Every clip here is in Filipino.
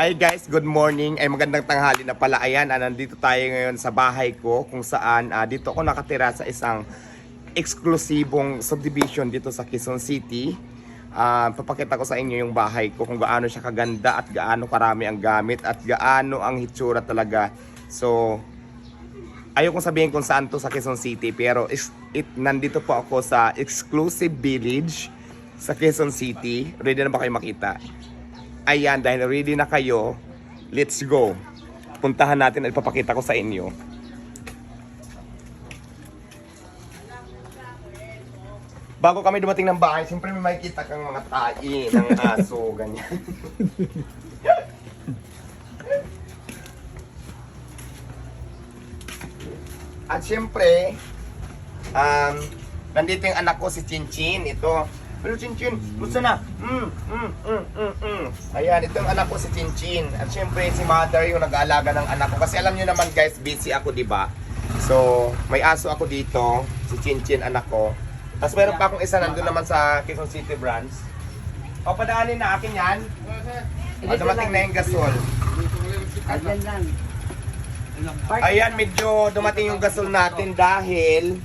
Hi guys, good morning. Ay magandang tanghali na pala. Ayan, nandito tayo ngayon sa bahay ko kung saan dito ako nakatira sa isang eksklusibong subdivision dito sa Quezon City. Papakita ko sa inyo yung bahay ko kung gaano siya kaganda at gaano karami ang gamit at gaano ang hitsura talaga. So, ayokong sabihin kung saan to sa Quezon City pero nandito po ako sa exclusive village sa Quezon City. Ready na ba kayo makita? Ayan, dahil ready na kayo, let's go. Puntahan natin at ipapakita ko sa inyo. Bago kami dumating ng bahay, siyempre may makikita kang mga tae ng aso, ganyan. At siyempre, nandito yung anak ko si Chinchin. Ito. Pero Chinchin, gusto na. Ayan, ito yung anak ko si Chinchin. At syempre si mother yung nag-aalaga ng anak ko. Kasi alam nyo naman guys, busy ako, diba? So, may aso ako dito. Si Chinchin, anak ko. Tapos meron pa akong isa nandun naman sa Quezon City branch. O, padaanin na akin yan. Dumating na yung gasol. Ayan, medyo dumating yung gasol natin dahil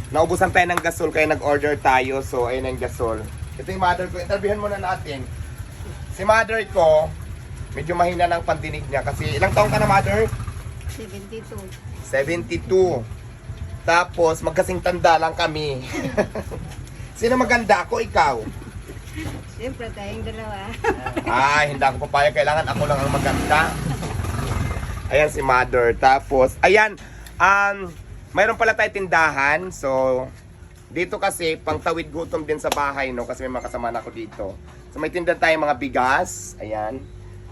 naubusan tayo ng gasol kaya nag-order tayo. So, ayun ang gasol. Ito yung mother ko. Interviewin muna natin. Si mother ko, medyo mahina ng pandinig niya. Kasi ilang taong ka na, mother? 72. 72. Tapos, magkasing tanda lang kami. Sino maganda? Ako, ikaw? Siyempre tayong dalawa. Ay, hindi ako papayag. Kailangan ako lang ang maganda. Ayan si mother. Tapos, ayan. Mayroon pala tayo tindahan. So, dito kasi, pangtawid gutom din sa bahay, no? Kasi may mga kasama na ako dito. So, may tindahan tayong mga bigas. Ayan.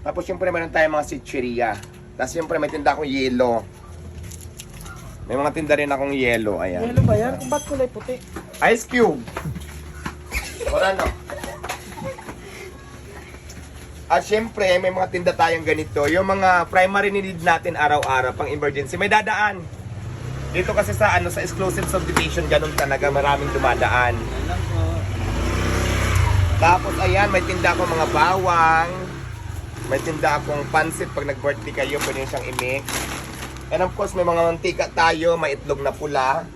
Tapos, syempre, mayroon tayong mga chicheria. Tapos, syempre, may tinda akong yelo. May mga tinda rin akong yelo. Ayan. Yelo ba yan? Kung ba't kulay puti? Ice cube. Wala, no? At syempre, may mga tinda tayong ganito. Yung mga primary need natin araw-araw, pang emergency. May dadaan. Dito kasi sa sa exclusive subdivision, ganun talaga, maraming dumadaan. Tapos ayan, may tinda akong mga bawang. May tinda akong pansit pag nag-birthday kayo, pwede nyo siyang i-mix. And of course, may mga mantika tayo, may itlog na pula.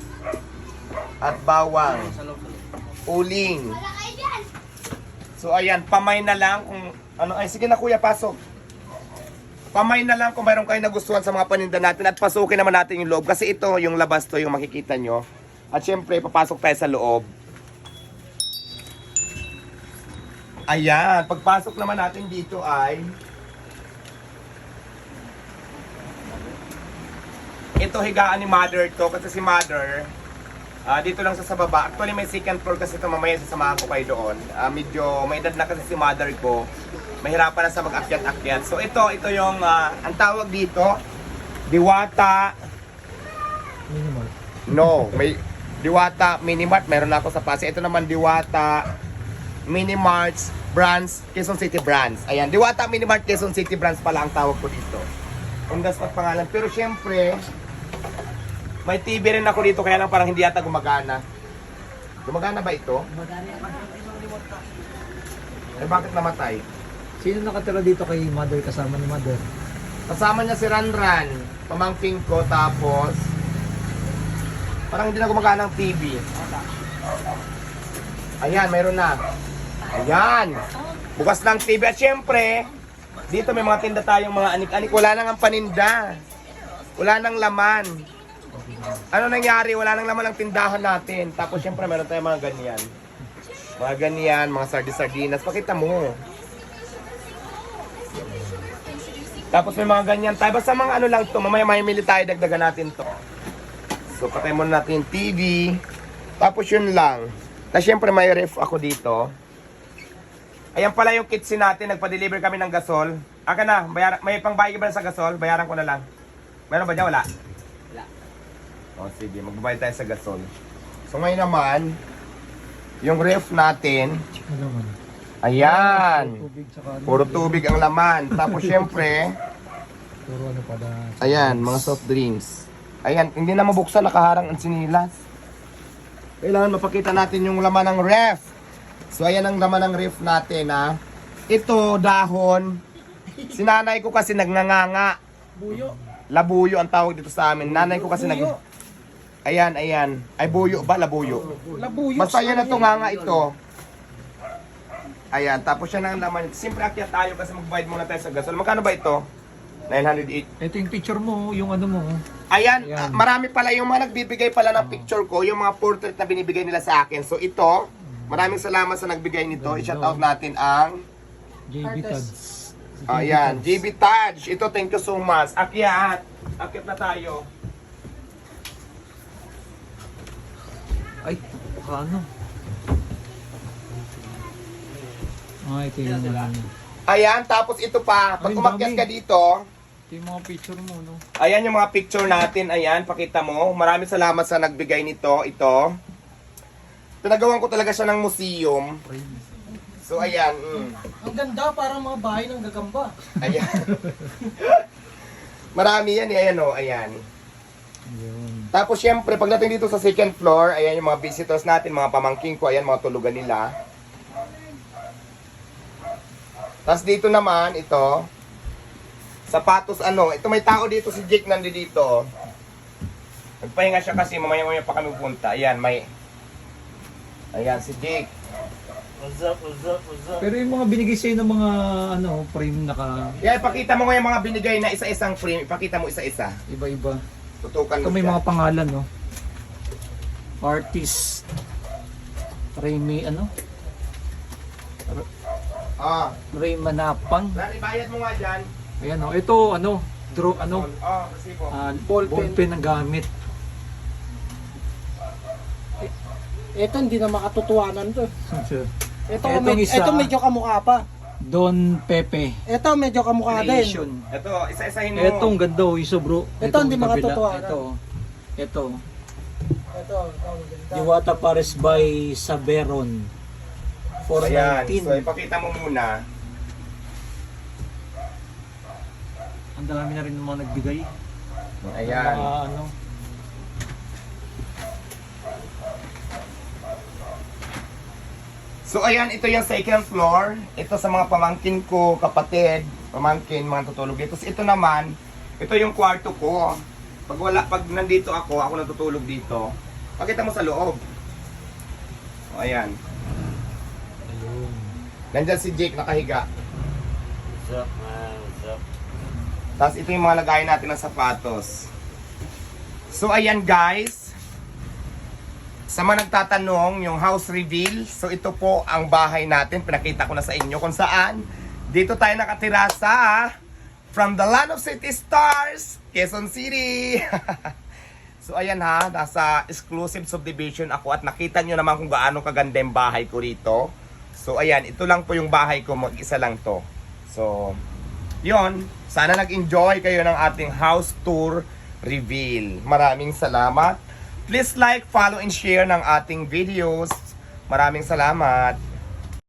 At bawang. Uling. So ayan, pamay na lang kung ano, ay sige na kuya, pasok. Pamay na lang kung mayroon kayo nagustuhan sa mga paninda natin at pasukin naman natin yung loob. Kasi ito, yung labas to, yung makikita nyo. At syempre, papasok tayo sa loob. Ayan, pagpasok naman natin dito ay ito, higaan ni mother to. Kasi si mother, dito lang sa baba. Actually, may second floor kasi ito. Mamaya sasamahan ko kayo doon. Medyo may edad na kasi si mother ko. Mahirapan na sa mag-akyat-akyat. So ito yung, ang tawag dito, Diwata. Minimart. No, may Diwata Minimart. Meron na ako sa Pasig. Ito naman Diwata Minimarts Brands, Quezon City Brands. Ayan, Diwata Minimart Quezon City Brands pala ang tawag ko dito. Kung das at pangalan. Pero syempre, may TV rin ako dito kaya lang parang hindi yata gumagana. Gumagana ba ito? Eh bakit namatay? Sino nakatira dito kay mother kasama ni mother? Kasama niya si Ranran, pamangking ko, tapos parang hindi na gumagana ng TV. Ayan, mayroon na. Ayan, bukas ng TV. At syempre, dito may mga tinda tayong mga anik-anik. Wala nang ang paninda. Wala nang laman. Ano nangyari? Wala nang laman ang tindahan natin. Tapos syempre meron tayong mga ganyan. Mga ganyan, mga sardinas. Pakita mo. Tapos may mga ganyan tayo. Basta mga ano lang to. Mamaya mamimili tayo, dagdagan natin to. So patay muna natin yung TV. Tapos yun lang. Tapos syempre may ref ako dito. Ayan pala yung kitchen natin. Nagpa-deliver kami ng gasol. Aka na, may pangbayad ba sa gasol? Bayaran ko na lang. Meron ba dyan? Wala? Wala. O sige, magbabayad tayo sa gasol. So ngayon naman, yung ref natin. Ano man? Ayan. Tubig tsaka ano? Puro tubig ang laman. Tapos syempre, Puro ano pala. ayan, mga soft drinks. Ayan, hindi na mabuksan, nakaharang ang sinilas. Kailangan mapakita natin yung laman ng ref. So ayan ang laman ng ref natin, ha. ito, dahon. Sinanay ko kasi nagnanganga. Buyo. Labuyo ang tawag dito sa amin. Nanay ko kasi Ayan, ayan. Ay, buyo ba? Labuyo. Labuyo. Basta yan na ito nga ito. Ayan, tapos siya na ang laman. Siyempre akyat tayo kasi magbayad muna tayo sa gasol. Magkano ba ito? 908. Ito yung picture mo, yung ano mo. Ayan, Ayan. marami pala yung mga nagbibigay pala ng picture ko, yung mga portrait na binibigay nila sa akin. So ito, maraming salamat sa nagbigay nito. I-shout out natin ang JB Tads. ayan, JB Taj. Ito, thank you so much. Akyat. Akyat na tayo. Ay, ano? Ah, ito yung ano. Ayan, tapos ito pa. Pag Ay, umakyat dami. ka dito, Ito yung mga picture mo, no? ayan yung mga picture natin. Ayan, pakita mo. Maraming salamat sa nagbigay nito. Ito. Pinagawan ko talaga siya ng museum. So, ayan. Ang ganda, parang mga bahay ng gagamba. Ayan. Marami yan. Ayan o. Ayan. Yun. Tapos, syempre, pagdating dito sa second floor, ayan yung mga visitors natin, mga pamangking ko. Ayan, mga tulugan nila. Tapos dito naman, ito. Sapatos, ano. Ito may tao dito, si Jake nandito. Nagpahinga siya kasi, mamaya-maya pa kami punta. Ayan, may... Ayan, si Jake. Pero yung mga binigay sa'yo ng mga ano, frame naka Yan, ipakita mo nga yung mga binigay na isa-isang frame. Ipakita mo isa-isa. iba-iba. Tutukan mo Ito may siya. mga pangalan, no? Artist. Remy, ano? Ah. Ray Manapang. Lan, ibayad mo nga dyan. Ayan, no? Ito, ano? Draw, ano? Oh, kasi po. Ball pen ang gamit. Ito hindi na makatutuwanan to. Ito, Etong isa. ito medyo kamukha pa. Don Pepe. Ito medyo kamukha din. Creation. Ito, isa-isahin mo. Etong ganda, oh, iso bro. Ito, hindi kabila. makatotohanan. Ito. Ito. Ito, maganda. Diwata Pares by Saberon. Ayan. 419. So, ipakita mo muna. Ang dami na rin ng mga nagbigay. Ayan. Mga ano. So, ayan, ito yung second floor. Ito sa mga pamangkin ko, kapatid, pamangkin, mga tutulog dito. So, ito naman, ito yung kwarto ko. Pag nandito ako natutulog dito. Pakita mo sa loob. O, ayan. Ayun. Nandyan si Jake nakahiga. Tapos ito yung mga lagayan natin ng sapatos. So ayan guys. Sa mga nagtatanong, yung house reveal. So ito po ang bahay natin. Pinakita ko na sa inyo kung saan. Dito tayo nakatira sa From the Land of City Stars, Quezon City. So ayan ha, nasa exclusive subdivision ako at nakita nyo naman kung gaano kaganda yung bahay ko rito. So ayan, ito lang po yung bahay ko, mag-isa lang to. So, yon, sana nag-enjoy kayo ng ating house tour reveal. Maraming salamat. Please like, follow, and share ng ating videos. Maraming salamat.